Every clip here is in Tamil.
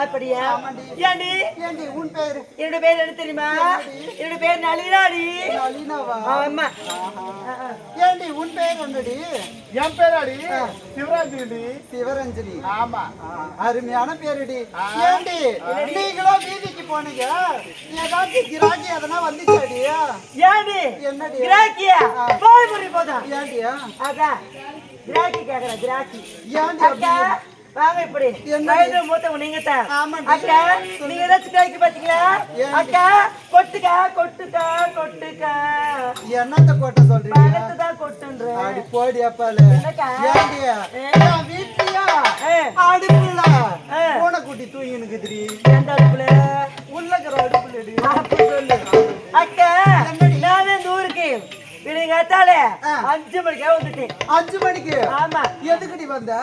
அப்படியா? ஏண்டி ஏண்டி உன் பேர்? என்னோட பேர் என்ன தெரியுமா? என்னோட பேர் நளினாடி. நளினாவா? ஆமா. ஏண்டி உன் பேர் என்னடி? என் பேராடி சிவரஞ்சனி. சிவரஞ்சனி. ஆமா. அருமையான பேருடி. ஏண்டி நீங்களும் வீதிக்கு போனீங்க, ஏதாச்சும் கிராக்கி அதனா வந்துச்சாடி? ஏண்டி என்னடி கிராக்கியா? போய் முடி போதா? ஏண்டியா? அதான் கிராக்கி கேக்குற கிராக்கி. ஏண்டி அக்கா வாங்க இப்படி வயது மூத்தவங்க நீங்க தான். அக்கா நீங்க ஏதாச்சும் கைக்கு பாத்தீங்களா? அக்கா கொட்டுக்கா கொட்டுக்கா கொட்டுக்கா. என்னத்த கொட்ட சொல்றீங்க? பணத்தை கொட்டுன்ற. அடி போடி அப்பால. ஏண்டியா வீட்லயா அடுப்புல பூனைக்குட்டி தூங்கினுக்குதுடி. எந்த அடுப்புல? உள்ளக்கிற அடுப்புலடி. அப்படி சொல்லு. அக்கா நானே ஊருக்கு விடுங்காத்தாலே 5 மணிக்கே வந்துட்டேன். 5 மணிக்கு? ஆமா. எதுக்குடி வந்த?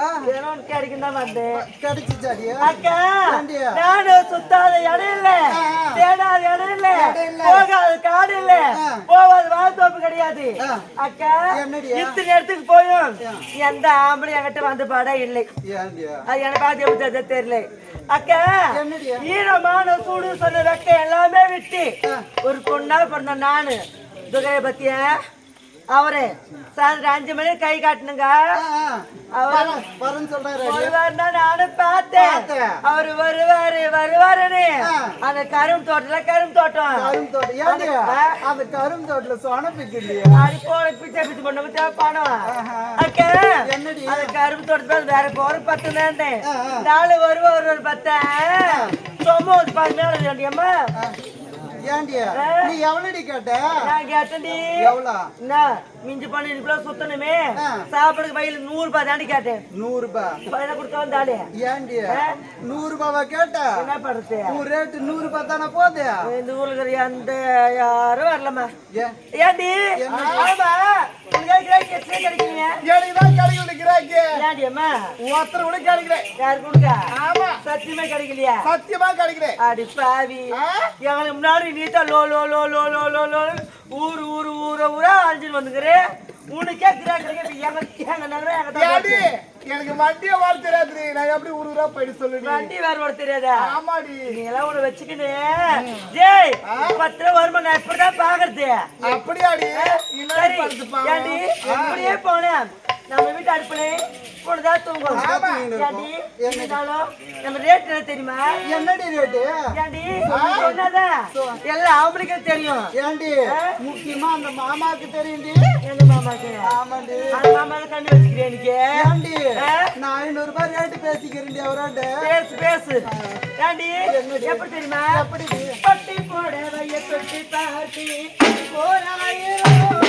கிடைக்கும் தான் வந்தேன். கிடைச்சிச்சாடி? அக்கா நானு சுத்தாத இடம் இல்ல, தேடாத இடம் இல்ல, போகாத காடு இல்ல, போகாத வாழ்த்தோப்பு கிடையாது. அக்கா இத்தனை இடத்துக்கு போயும் எந்த ஆம்பளை என்கிட்ட வந்து பாட இல்லை. அது எனக்கு பார்த்து எப்படி தெரியல. அக்கா ஈரமான சூடு சொன்ன வெக்க எல்லாமே விட்டு ஒரு பொண்ணா பிறந்த நானு துகைய பத்திய அவரு சாயந்தரம் 5 மணி கை காட்டணுங்க. வருவாருன்னா நானும் பார்த்தேன். அவரு வருவாருன்னு அந்த கரும் தோட்டம் அந்த கரும் தோட்டல சொனப்பிக்கு அது போன பிச்சை பிச்சு பண்ண பணம். அக்கா என்னடி அந்த கரும் தோட்டத்துல வேற போற 10 நேரம் நாலு ஒரு 10 சொம்ம 10 வேண்டியம்மா. ஏண்டியா நீ எவ்வளவுடி கேட்ட? நான் கேட்டேன்டி. எவ்வளவு? என்ன மிஞ்சி பண்ணி இப்ப சுத்தணுமே சாப்பிடுறதுக்கு வயல 100 ரூபாய் தாண்டி கேட்டேன். 100 ரூபாய் பையனை கொடுத்தா வந்தாலே ஏண்டி 100 ரூபாவா கேட்ட? என்ன படுத்து உன் ரேட்டு 100 ரூபாய் தானே போகுது. இந்த ஊர்ல இருக்கிற அந்த யாரும் வரலம்மா. ஏன் ஏண்டி ஆமா உங்களுக்கு கிராக்கி எத்தனை கிடைக்குங்க? எனக்குதான் கிடைக்கல கிராக்கி. ஏண்டி அம்மா ஒருத்தர் கூட கிடைக்கல. யாரு கொடுக்க? ஆமா சத்தியமா கிடைக்கலையா? சத்தியமா கிடைக்கல. அடி பாவி எங்களுக்கு முன்னாடி நீட்டா low low low low low low low ஊரு ஊரு ஊர ஊரா அழிஞ்சிட்டு வந்துக்கிறேன். உனக்கே எனக்கு வண்டியை வாட தெரியாது. நான் எப்படி ஊரு போயிட்டு சொல்லுடி. வண்டி வேற ஓட தெரியாதா? ஆமாடி. நீ எல்லாம் ஒண்ணு வச்சுக்கின்னு ஜெய் 10 ரூபா வருமா நான் எப்படிதான் பாக்குறது? அப்படியாடி? சரி ஏண்டி இப்படியே போனேன் நம்ம வீட்டு அடுப்புல பொழுதான் தூங்கும். ஏண்டி இருந்தாலும் நம்ம ரேட் என்ன தெரியுமா? என்னடி ரேட்டு? ஏண்டி சொன்னாதான் எல்லாம் அவங்களுக்கு தெரியும். ஏண்டி முக்கியமா அந்த மாமாவுக்கு தெரியும்டி. எந்த மாமாக்கு? ஆமாண்டி. அந்த மாமாவை கண்டு வச்சுக்கிறேன் எனக்கு. ஏண்டி நான் 500 ரூபாய் ரேட்டு பேசிக்கிறேன் அவரோட. பேசு பேசு. ஏண்டி எப்படி தெரியுமா? எப்படி பட்டி போடவைய தொட்டி பார்த்தி போராயிரம்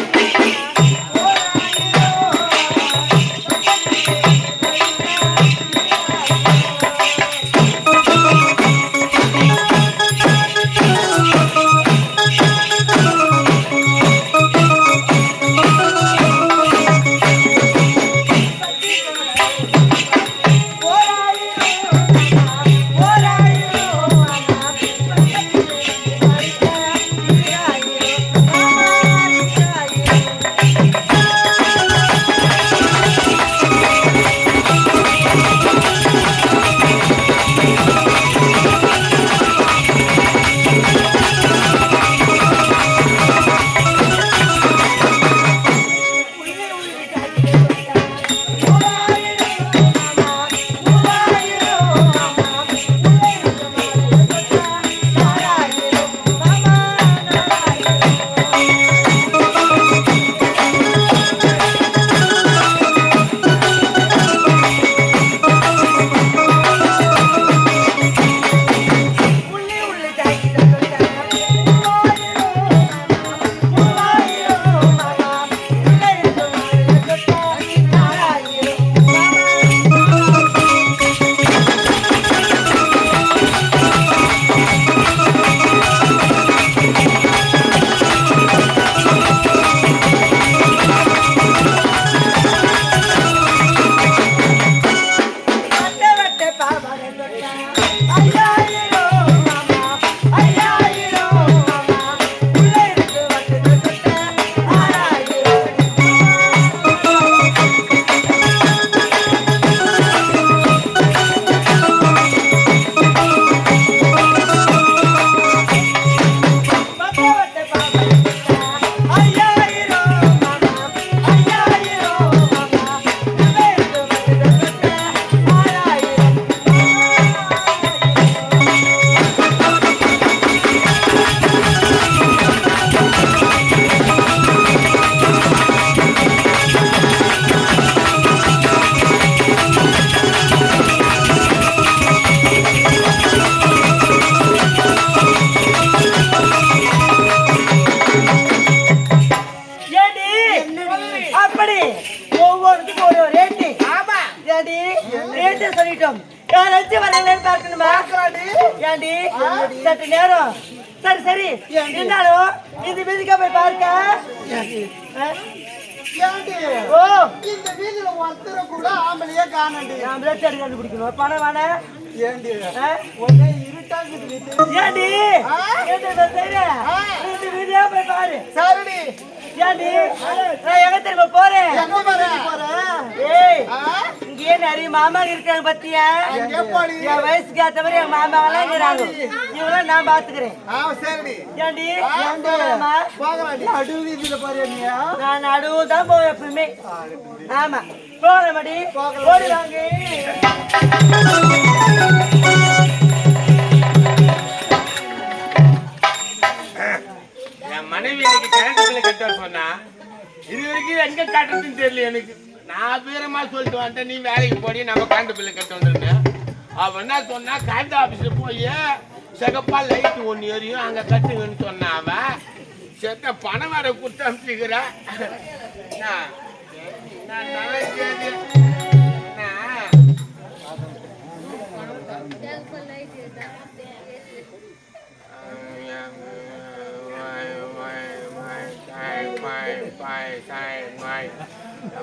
சொல்லிட்டோம். யாராச்சும் வரலன்னு பார்க்கணுமா? ஏண்டி சற்று நேரம் சரி சரி இருந்தாலும் இந்த வீதிக்கா போய் பார்க்க. ஓ இந்த வீதியில ஒருத்தரை கூட ஆம்பளையே காணண்டி. ஆம்பளை தேடி கண்டுபிடிக்கணும். பணம் வேணா ஏண்டி ஒரே இருட்டாகுது. ஏண்டி இந்த வீதியா போய் பாரு. சரிடி. ஏண்டி நான் எங்க திரும்ப போறேன். எங்க போறேன்? ஏய் இங்கே நிறைய மாமா இருக்காங்க பத்தியா? என் வயசுக்கு ஏத்த மாதிரி என் மாமா எல்லாம் இருக்கிறாங்க. இவங்களாம் நான் பாத்துக்கிறேன். சரிடி. ஏண்டி நடு வீதியில பாரு. நான் நடுவு தான் போவேன் எப்பவுமே. ஆமா போறேன் மடி ஓடி வாங்க. என் மனைவி எனக்கு கரண்ட் பில்லை கட்ட சொன்னா இது வரைக்கும் எங்க கட்டுறதுன்னு தெரியல எனக்கு. நான் பேரமா சொல்லிட்டு வந்துட்டேன், நீ வேலைக்கு போடி நம்ம கரண்ட் பில்லை கட்ட வந்துருந்தேன். அவ என்ன சொன்னா கரண்ட் ஆபீஸ்ல போய் சிகப்பா லைட் ஒன்று எரியும் அங்க கட்டுங்கன்னு சொன்னா. அவன் செத்த பணம் வேற கொடுத்து அனுப்பிச்சுக்கிறேன்.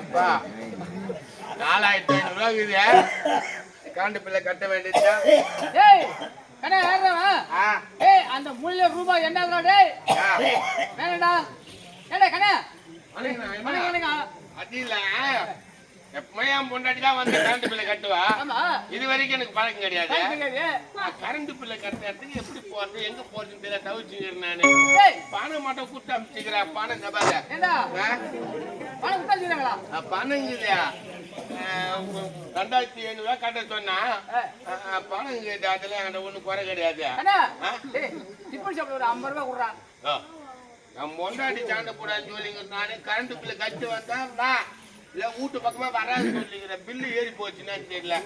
அப்பா 4500 இருக்குது. கரண்ட் பில்லை கட்ட வேண்டியதுதான். அந்த முள்ள ரூபாய் என்னடா டேய் வேணடா ஏடா கண்ணா அது இல்ல, எப்பவுமே என் பொண்டாட்டி தான் வந்து கரண்ட் பில்லை கட்டுவா. இது வரைக்கும் எனக்கு பழக்கம் கிடையாது. கரண்ட் பில்லை கட்டுறதுக்கு எப்படி போறது எங்க போறதுன்னு தெரியல, தவிச்சுக்கிறேன் நானு. பணம் மட்டும் கூட்டு அனுப்பிச்சுக்கிறேன். பணம் தபாத பணம் இல்லையா 2500 கட்ட சொன்னா பணம் அதெல்லாம் என்கிட்ட ஒண்ணும் குறை கிடையாது. ஒரு 50 ரூபாய் கொடுறான். நான் பொண்டாட்டி சாண்ட போடான்னு சொல்லிங்க. நானே கரண்ட் பில்லு கட்டி வந்தா இல்ல வீட்டு பக்கமா வராது சொல்லிக்கிற. பில்லு ஏறி போச்சுன்னு தெரியல.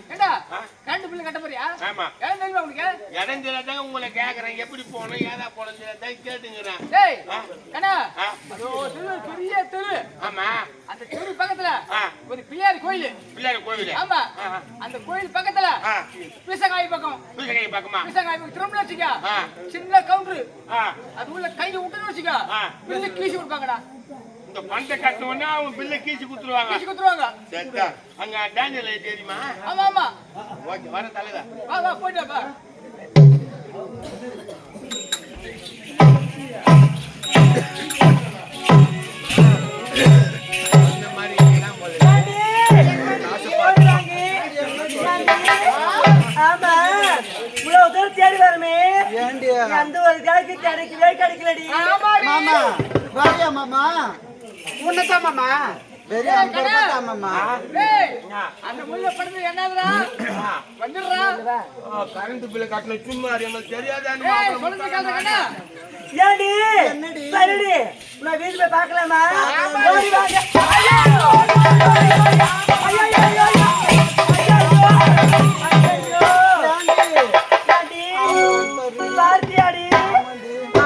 கரண்ட் பில்லு கட்ட போறியா? ஆமா. இடம் தெரியுமா உனக்கு? இடம் தெரியாதான் உங்களை கேக்குறேன். எப்படி போகணும் ஏதா போனோம் கேட்டுங்கிறேன். பெரிய தெரு. ஆமா. அந்த தெரு பக்கத்துல ஒரு பிள்ளையார் கோயில். பிள்ளையார் கோயில். ஆமா. அந்த கோயில் பக்கத்துல பிசகாய் பக்கம். பிசகாய் பக்கமா? பிசகாய் பக்கம் திரும்ப வச்சுக்க. சின்ன கவுண்டர். அது உள்ள கையை விட்டுன்னு வச்சுக்க. பில்லு கீசி கொடுப்பாங்கடா. இந்த பண்டை கட்டணும்னா அவன் பில்லை கீசி குத்துருவாங்க. கீசி குத்துருவாங்க. சரிடா. அங்க டேஞ்சர் லைட் தெரியுமா? ஆமா ஆமா. ஓகே வர தலைவா. வா வா போய்டா பா. இந்த மாதிரி எல்லாம் போல. ஆமா இவ்வளவு தூரம் தேடி வரமே. ஏண்டி அந்த ஒரு காய்க்கு கிடைக்கவே கிடைக்கலடி. மாமா வாயா மாமா. உன்னதான் மாமா வெறி அங்க மாமா. அந்த முள்ள படுத்து என்னதுடா வந்துடுறா. கரண்ட் பில்லை கட்டணும் சும்மா அறியாமல் தெரியாதான்னு சொல்லுங்க கண்ணா. ஏண்டி சரிடி நான் வீட்டுல போய் பார்க்கலாமா? ஓடி வாங்க. பார்த்தியாடி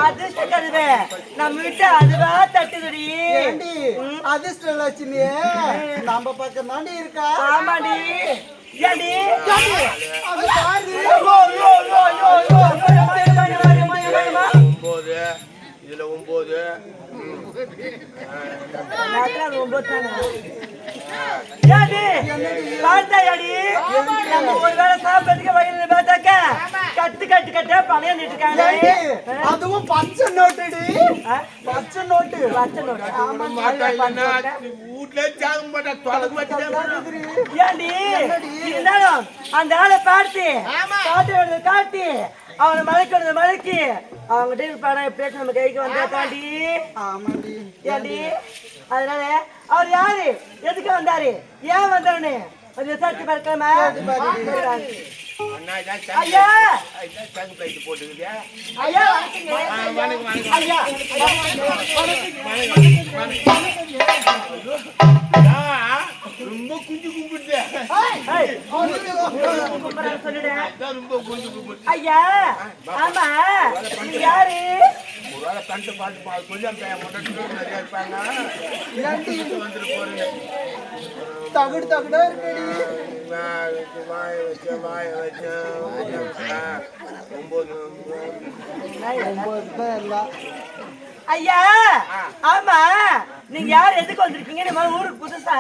அதிர்ஷ்ட கருவே நம்ம வீட்டு அதுவா தட்டுதுடி. அதிர்ஷ்டம் லட்சுமியே நம்ம பக்கம் தாண்டி இருக்கா. ஆமாடி. ஏண்டி அது பாரு. 9 இதுல 9 பார்த்தாடி நம்ம ஒரு வேளை சாப்பிட்டதுக்கு வயிறு பார்த்தாக்க கட்டு கட்டு கட்ட பழைய நிட்டுக்காங்க. அதுவும் பச்சை நோட்டுடி. பச்சை நோட்டு. பச்சை நோட்டு. வீட்டுல சாகும் போட்டா தொலைக்கு ஏண்டி இருந்தாலும் அந்த ஆளை பார்த்து காட்டு காட்டி அவனை மலைக்கிறது மலைக்கி அவங்ககிட்ட படம் பேச நம்ம கைக்கு வந்தா தாண்டி. ஆமாடி. ஏண்டி அதனால அவர் யாரு எதுக்கு வந்தாரு ஏன் வந்தாருன்னு கொஞ்சம் விசாரிச்சு பார்க்கலாமா? ஐயா போட்டுக்கிறியா? ஐயா ஐயா ரொம்ப குஞ்சு கும்பிட்டு ரொம்ப குஞ்சு கும்பிட்டு. ஐயா ஆமா நீங்க யாரு? ஒரு வேலை தண்டு பாட்டு கொஞ்சம் நிறைய இருப்பாங்க. வந்துட்டு போறீங்க தகுடு தகுடா இருக்குடி. வாய வச்ச 9 ஐயா ஆமா நீங்க யார் எதுக்கு வந்திருக்கீங்க? நம்ம ஊருக்கு புதுசா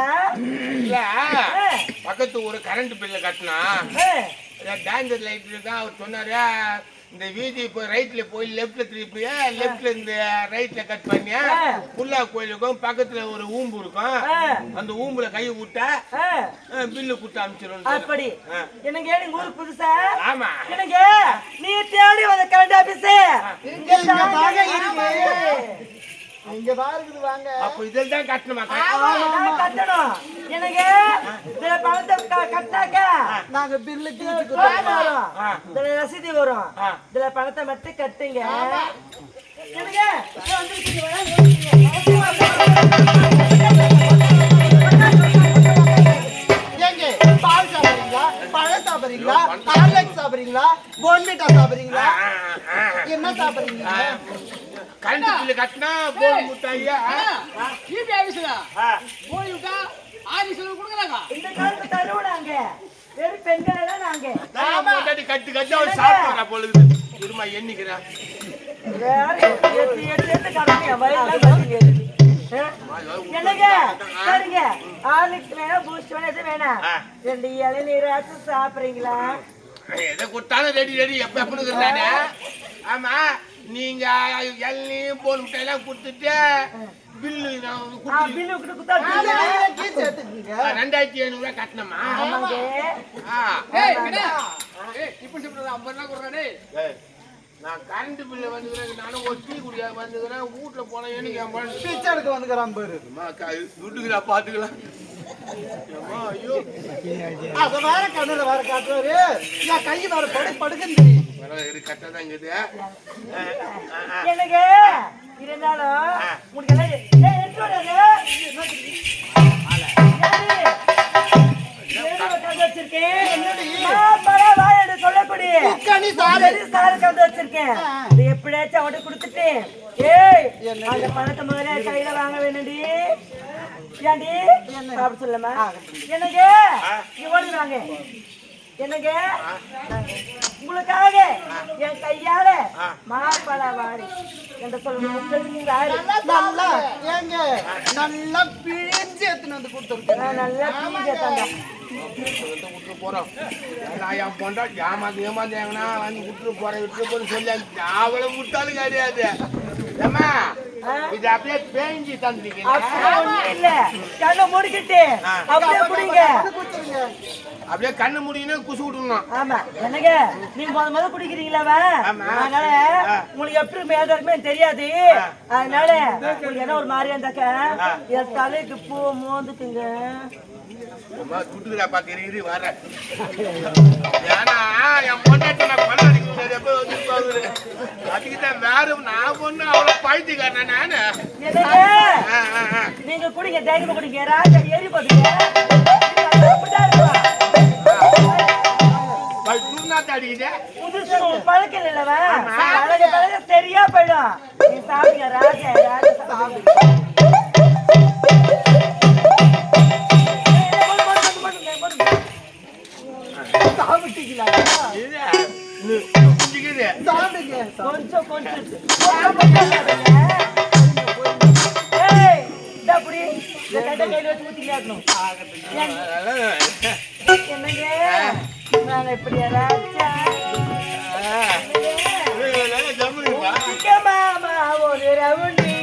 இல்ல பக்கத்து ஒரு கரண்ட் பில்ல கட்டினா டேஞ்சர் லைட்ல தான் அவர் சொன்னாரு. இந்த வீதி இப்போ ரைட்ல போய் லெப்ட்ல திருப்பியா லெப்ட்ல இருந்து ரைட்ல கட் பண்ணியா புல்லா கோயிலுக்கும் பக்கத்துல ஒரு ஊம்பு இருக்கும். அந்த ஊம்புல கை விட்டா பில்லு குட்ட அனுப்பிச்சிடும். அப்படி எனக்கு நீங்க ஊருக்கு புதுசா? ஆமா. எனக்கு நீ தேடி வந்த கரண்ட் ஆபீஸ் இங்க பாருக்குது வாங்க. அப்ப இதில் தான் கட்டணுமா? கட்டணும். எனக்கு இந்த பணத்தை கட்டினாக்க நாங்க பில்லுக்கு இதுல ரசீது வரும். இதுல பணத்தை மட்டும் கட்டுங்க. எனக்கு பால் சாப்பிடுறீங்களா? பழம் சாப்பிடுறீங்களா? ஹார்லிக்ஸ் சாப்பிடுறீங்களா? போன்விட்டா சாப்பிடுறீங்களா? என்ன சாப்பிடுறீங்க? கரண்ட் பில்லு கட்டினா போன் முட்டாயா ஈபி ஆபீஸ்ல போய் விட்டா ஆபீஸ்ல கொடுக்கறாங்க. இந்த காலத்து தருவனாங்க வெறும் பெண்கள் எல்லாம் நாங்க முன்னாடி கட்டு கட்டி அவர் சாப்பிட்டு பொழுது இருமா எண்ணிக்கிறேன். வேற எத்து கடமையா வயலாம் கட்டிங்க. என்னங்க சரிங்க ஆளுக்கு வேணா பூஸ்ட் வேணா எது வேணா 2 இளநீராச்சும் சாப்பிடுறீங்களா? எதை கொடுத்தாலும் ரெடி எப்ப எப்பனுக்குறானே. ஆமா நீங்க எல்லாம் போன் முட்டையெல்லாம் கொடுத்துட்டு பில்லு பில்லு குடுத்தா 2500 கட்டணுமா? இப்ப சொல்றது 50 ரூபா கொடுறானே. நான் கரண்ட் பில்லு வந்துக்கிறேன். நானும் ஒரு டீ குடியா வந்துக்கிறேன். வீட்டுல போன எனக்கு என் பிச்சை எடுக்க வந்துக்கிறான் பாரு. துட்டுக்குறா பாத்துக்கலாம். ஐயோ அத வேற கண்ணுல வேற காட்டுறாரு. என் கை வேற படுக்குன்னு தெரியும். கரெக்டா இருக்குது. எனக்கு இருந்தாலும் உங்களுக்கு எல்லாம் எடுத்து வராது. எப்படியாச்சும் அவட்ட குடுத்துட்டு அந்த பணத்தை முதல்ல கையில வாங்க வேணும்டி. ஏன்டி சாப்பிட சொல்லமா? எனக்கு ஓடுறாங்க. எனக்கு உங்களுக்காக என் கையால மாப்பழ வாரி என்று சொல்லுங்க. நல்லா ஏங்க நல்லா பிழிஞ்சு எடுத்துன்னு வந்து கொடுத்துருக்கேன். நல்லா பிழிஞ்சு எடுத்தாங்க. விட்டு போறோம். என் பொண்டா ஏமாந்தாங்கன்னா வந்து விட்டு போறேன் சொல்லி அவ்வளவு விட்டாலும் கிடையாது. ஏமா இது அப்படியே பேஞ்சி தந்துட்டீங்க. இல்ல கண்ணை முடிக்கிட்டு அப்படியே குடிங்க. அப்படியே கண்ணு முடிக்கணும் குசு விட்டுணும். ஆமா என்னங்க நீங்க முத குடிக்கிறீங்களா? அதனால உங்களுக்கு எப்படி மேதமே தெரியாது. அதனால உங்களுக்கு என்ன ஒரு மாதிரியா இருந்தாக்க என் தலைக்கு பூ மோந்துக்குங்க. துட்டுக்கிறா பாத்து வர ஏன்னா என் பொண்டாட்டி நான் கொண்டாடிக்கிறேன். எப்ப வந்து அதுக்குதான் வேற நான் பொண்ணு அவ்வளவு பழுத்திக்காரன் நானு. நீங்க குடிங்க தைரியமா குடிங்க. ராஜா ஏறி போடுங்க. பழக்கம் இல்லவா பழக சரியா போயிடும். நீ சாப்பிடுங்க ராஜா சாப்பிடுங்க. கொஞ்சம் கொஞ்சம் கையில வச்சு ஊத்திக்கணும். என்னங்க நான் எப்படி ராஜா மாமா ஒரு ரவுண்டி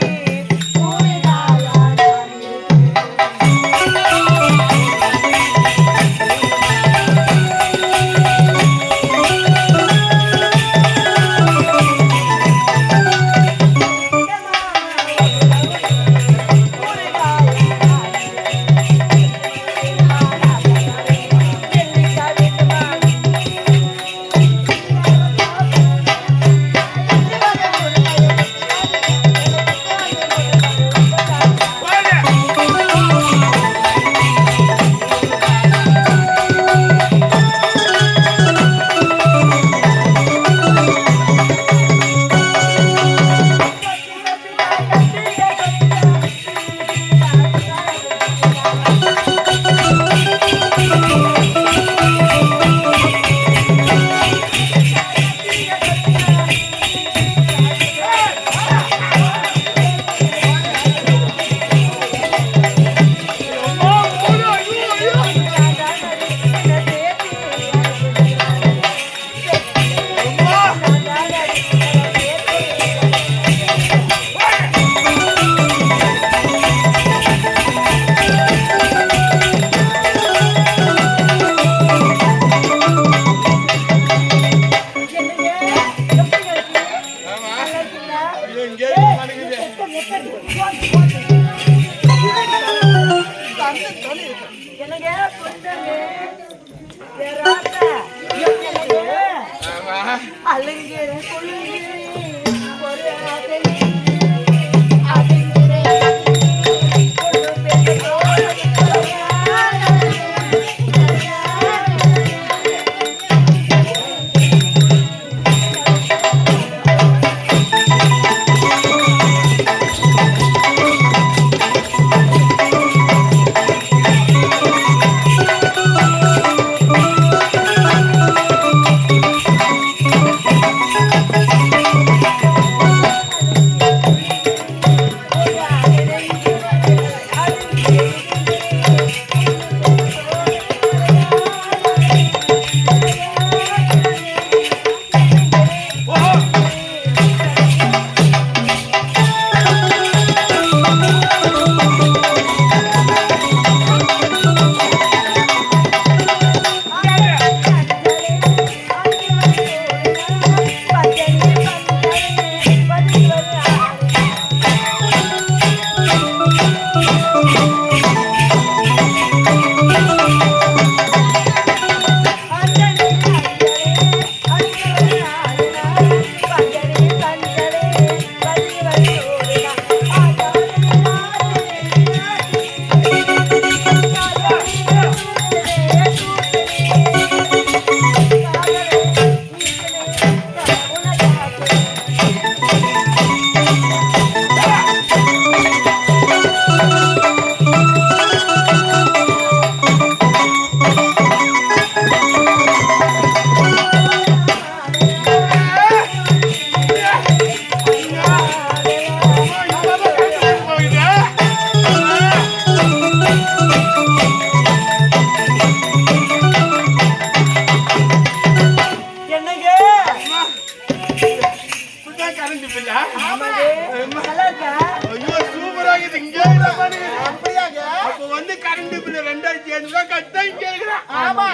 அப்படியாங்க? அப்ப வந்து கரண்ட் பில் 2500 ரூபாய் கட்டாயம் கேக்குறேன். ஆமா.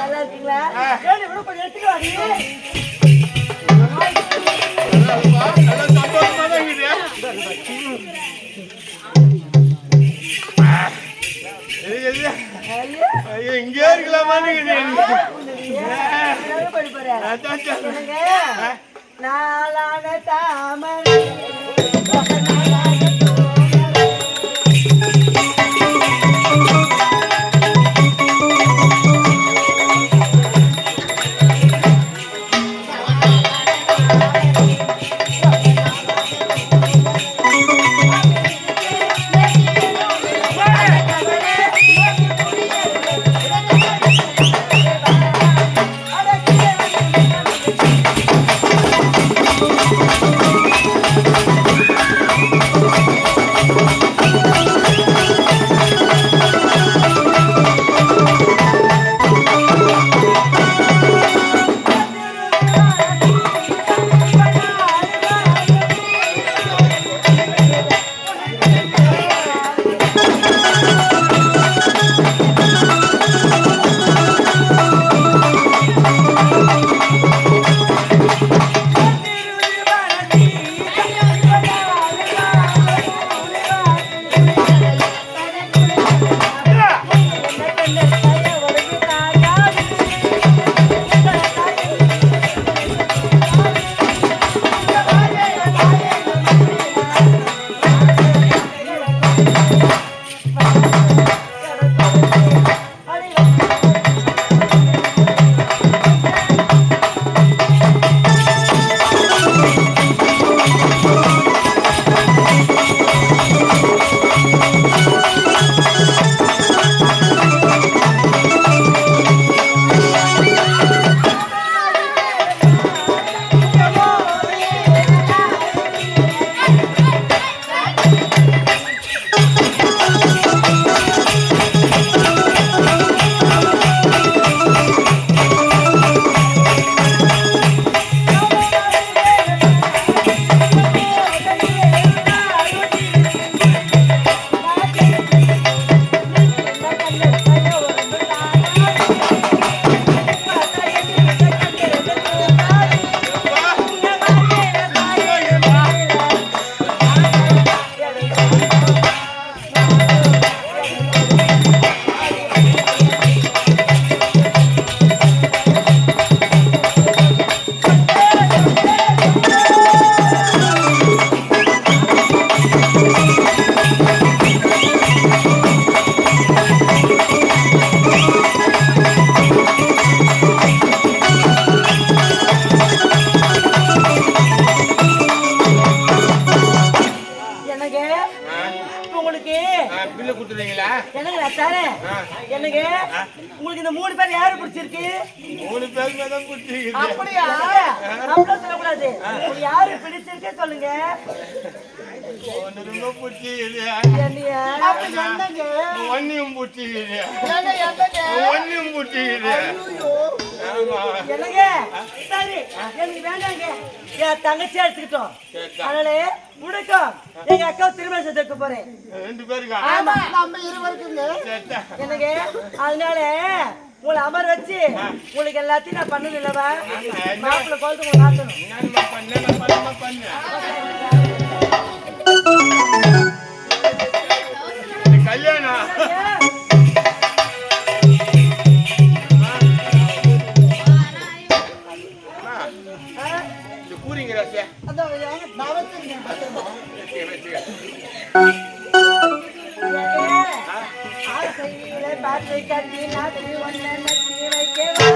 நல்லா இருக்கீங்களா? ஏய், விடு, கொஞ்சம் எடுத்துட்டு வாடி. நல்ல சந்தோஷமா தான் இருக்குது. ஐயோ, இங்கே இருக்கலாமான்னு நாளான தாமரை பில்லு குடுத்துறீங்களா? என்னங்க அத்தானே? என்னங்க உங்களுக்கு இந்த மூணு பேர் யாரு பிடிச்சிருக்கு? மூணு பேருக்கு தான் பிடிச்சிருக்கு. அப்படியா? நம்மள சொல்லக்கூடாது. உங்களுக்கு யாரு பிடிச்சிருக்கு சொல்லுங்க. ஒன்னு ரொம்ப பிடிச்சிருக்கு. என்னையா? அப்ப என்னங்க? ஒன்னியும் பிடிச்சிருக்கு. என்னங்க? ஒன்னியும் பிடிச்சிருக்கு. ஐயோ. என்னங்க? சரி, எனக்கு வேண்டாங்க. என் தங்கச்சியா எடுத்துக்கிட்டோம். அதனால உனக்கும் எங்க அக்கா திருமணம் செய்துக்க போறேன். ரெண்டு பேருக்கா? ஆமா, நம்ம இருவருக்குங்க. என்னங்க? அதனால உங்களை அமர வச்சு உங்களுக்கு எல்லாத்தையும் நான் பண்ணணும் இல்லவா? மாப்பிள்ள கொழுத்து உங்களை மாத்தணும். கல்யாணம் கூறிங்கிற பாட்டு கட்டி நாட்டு ஒன்று நட்டி வைக்கவா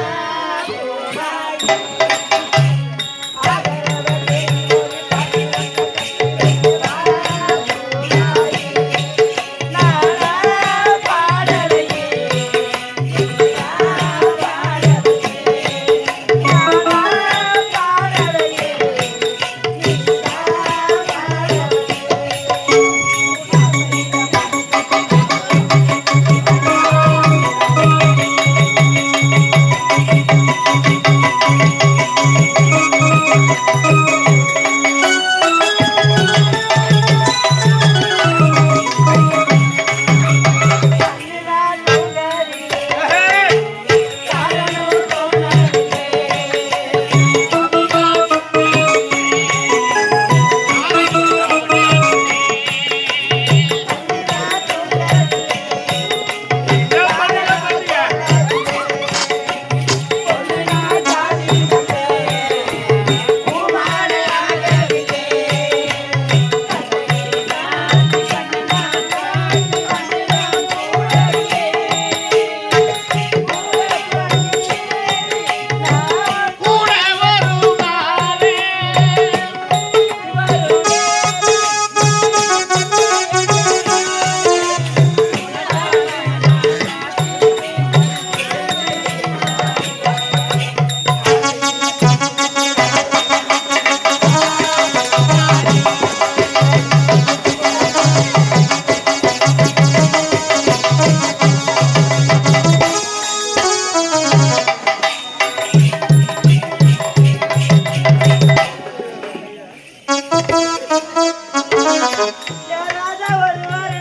ராஜா வருவாரு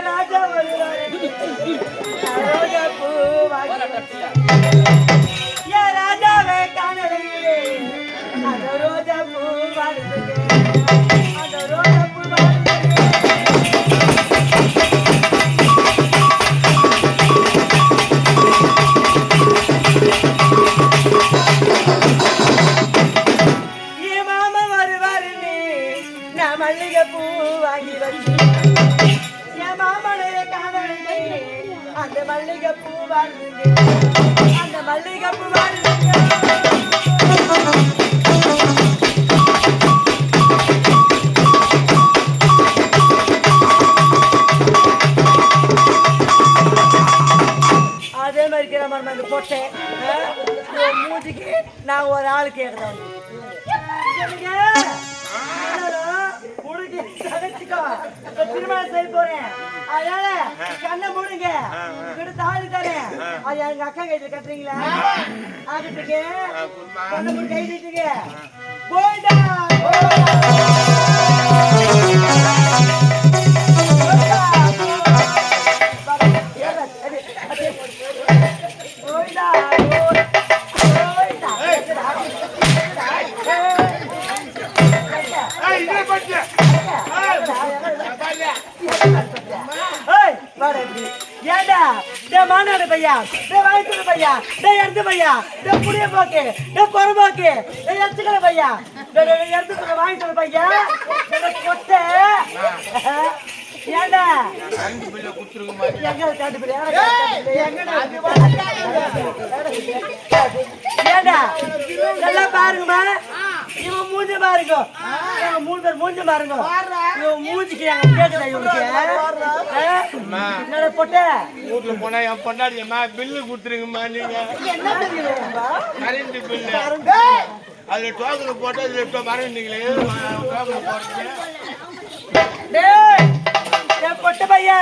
ராஜா வருவாரு ரோஜா பூ ராஜாவே காணலையே அந்த ரோஜா பூ வாழ்ந்து அந்த ரோஜா பூ மல்லிகை பூ வாங்கி வச்சு என் மாமனைய காதலிங்க அந்த மல்லிகை பூ வாழ்ந்துங்க அந்த மல்லிகை பூ வாழ்ந்துங்க அதே மாதிரி கிராம போட்டேன் மூஞ்சிக்கு நான் ஒரு ஆள் கேட்கிறேன் திருமணம் செய்ய போறேன் அதனால கண்ணை மூடுங்க இங்கிட்ட தாலி தரேன் அது எங்க அக்கா கையில கட்டுறீங்களா ஆகிட்டுங்க கண்ணை மூடி கை நீட்டுங்க போயிட்டா மாநாடு பையா வாய்ப்பு பையா எடுத்து பையா புளிய போக்கு குறம்போக்கு எடுத்துக்கிற பையா எடுத்து வாங்கிட்டு பையா கொட்டை ஏண்டா ஏண்டா நல்லா பாருங்கம்மா இவன் மூஞ்சி பாருங்க மூணு பேர் மூஞ்சி பாருங்க இவன் மூஞ்சிக்கு கேக்குதா இவனுக்கு பொட்ட வீட்டுல போனா என் பொண்டாடியம்மா பில்லு கொடுத்துருங்கம்மா நீங்க கரண்ட் பில்லு அதுல டோக்கன் போட்டு அதுல மறந்துட்டீங்களே டோக்கன் போட்டு பொட்ட பையா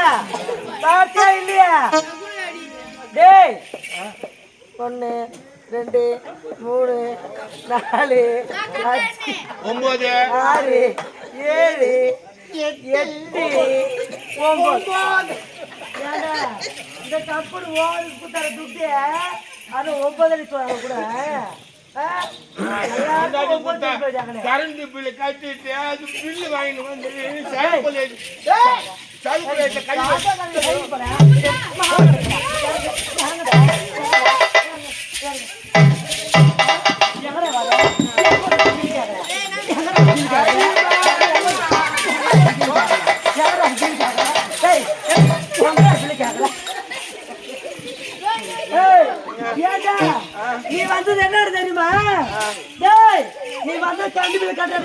பார்த்தா இல்லையா டேய் 1 2 3 4 5 9 6 7 8 9 இந்த கப்பல் ஓடுக்கு தர துட்டு அது 9 கூட கரண்ட் பில்லு கட்டிட்டு அது பில்லு வாங்கிட்டு வந்து நீ வந்தது என்ன தெரியுமா நீ வந்து கண்டிப்பா கட்டா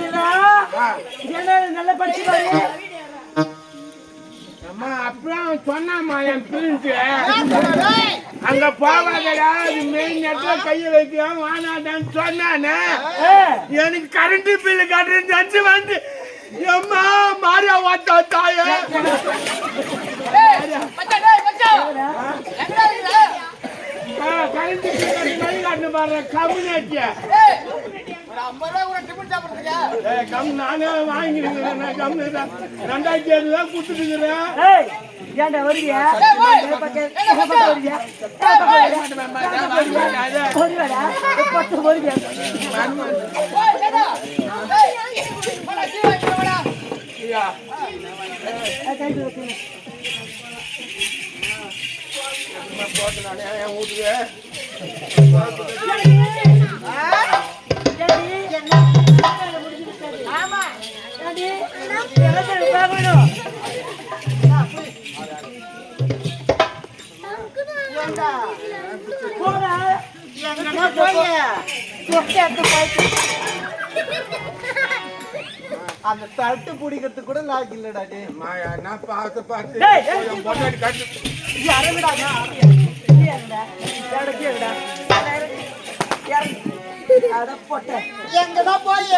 என்ன நல்லா படிச்சு பாரு அப்புறம் சொன்னாமா என் பிரிஞ்சு அங்க போவாதடா அது மெயின் இடத்துல கைய வைக்கலாம் வானாடான்னு சொன்னானே எனக்கு கரண்ட் பில்லு கட்டுறேன்னு நினைச்சு வந்து எம்மா மாரியா வாத்தா தாய கரண்ட் பில்லு கை காட்டு பாரு கம்யூனிட்டியா நானே வாங்கிருக்கிறேன் 2007 தான் கொடுத்துருக்கிறேன் ஏன்டா வருவியா அந்த தட்டு பிடிக்கிறதுக்கு கூட லாக் இல்லடா டே மாயா நான் பார்த்து பார்த்து எங்கடா போய்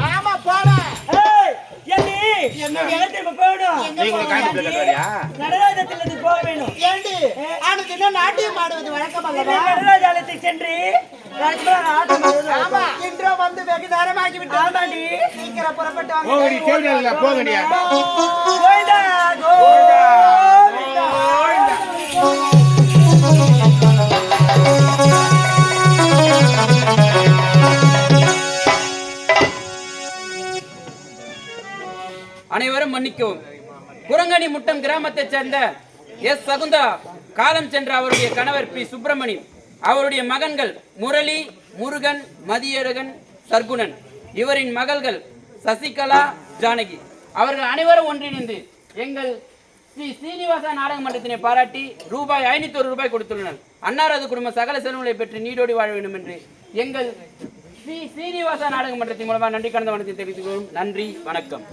ஆமா போற நடராஜாலயத்துக்கு சென்று ஆமா இன்றோ வந்து வெகு நேரமாகி விட்டாண்டி சீக்கிரம் புறப்பட்டு போகடி கேளுங்களா போகடியா கோயிந்தா அனைவரும் மன்னிக்கவும். குரங்கணி முட்டம் கிராமத்தைச் சேர்ந்த எஸ் சகுந்தா காலம் சென்ற அவருடைய கணவர் பி சுப்பிரமணி, அவருடைய மகன்கள் முரளி, முருகன், மதியழகன், சர்க்குணன், இவரின் மகள்கள் சசிகலா, ஜானகி, அவர்கள் அனைவரும் ஒன்றிணைந்து எங்கள் ஸ்ரீ சீனிவாசா நாடக மன்றத்தினை பாராட்டி ரூபாய் 501 கொடுத்துள்ளனர். அன்னாரது குடும்பம் சகல செல்வங்களை பெற்று நீடோடி வாழ வேண்டும் என்று எங்கள் ஸ்ரீ சீனிவாசா நாடக மன்றத்தின் மூலமாக நன்றி கடந்த வணக்கத்தை தெரிவித்துக் கொள்வோம். நன்றி, வணக்கம்.